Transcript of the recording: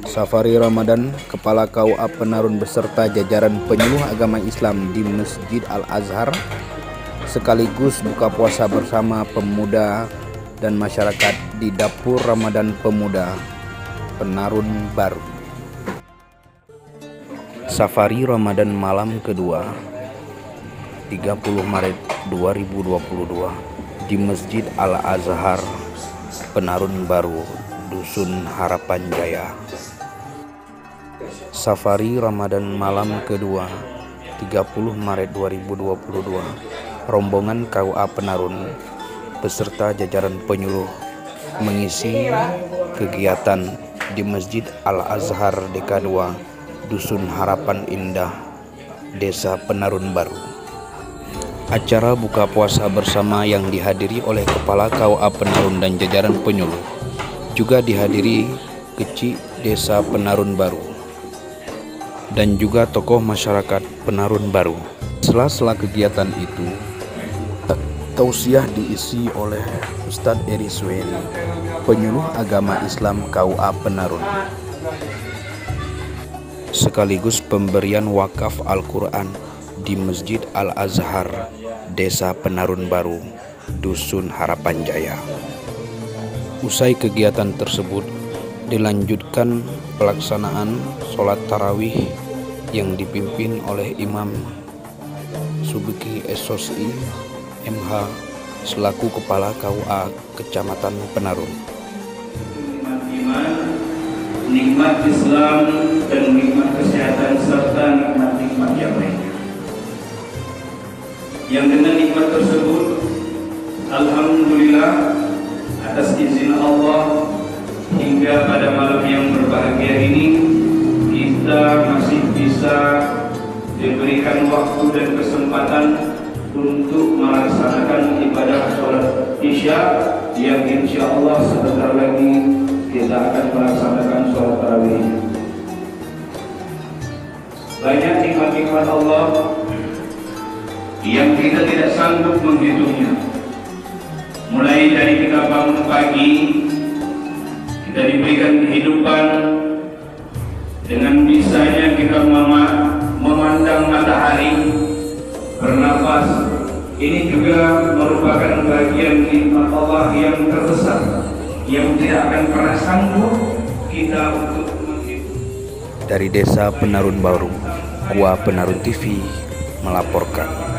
Safari Ramadan, Kepala KUA Penarun beserta jajaran penyuluh agama Islam di Masjid Al-Azhar sekaligus buka puasa bersama pemuda dan masyarakat di Dapur Ramadan Pemuda Penarun Baru. Safari Ramadan malam kedua 30 Maret 2022 di Masjid Al-Azhar Penarun Baru, Dusun Harapan Jaya. Safari Ramadan malam kedua 30 Maret 2022, rombongan KUA Penarun beserta jajaran penyuluh mengisi kegiatan di Masjid Al-Azhar DK2 Dusun Harapan Indah, Desa Penarun Baru. Acara buka puasa bersama yang dihadiri oleh Kepala KUA Penarun dan jajaran penyuluh juga dihadiri kecil Desa Penarun Baru dan juga tokoh masyarakat Penarun Baru. Sela-sela kegiatan itu, tausiah diisi oleh Ustadz Eri Suweri, penyuluh agama Islam KUA Penarun, sekaligus pemberian wakaf Al-Quran di Masjid Al-Azhar, Desa Penarun Baru, Dusun Harapan Jaya. Usai kegiatan tersebut, dilanjutkan pelaksanaan sholat tarawih yang dipimpin oleh Imam Subki SOSI MH selaku Kepala KUA Kecamatan Penarun. Nikmat Islam dan nikmat kesehatan serta nikmat-nikmat yang lainnya. Yang dengan nikmat tersebut, alhamdulillah atas izin Allah, hingga pada malam yang berbahagia ini kita masih bisa diberikan waktu dan kesempatan untuk melaksanakan ibadah sholat Isya yang insya Allah sebentar lagi kita akan melaksanakan sholat tarawih. Banyak nikmat-nikmat Allah yang kita tidak sanggup menghitungnya. Mulai dari kita bangun pagi, kita diberikan kehidupan dengan bisanya kita memandang matahari, bernafas. Ini juga merupakan bagian nikmat Allah yang terbesar, yang tidak akan pernah sanggup kita untuk menghitung. Dari Desa Penarun Baru, KUA Penarun TV melaporkan.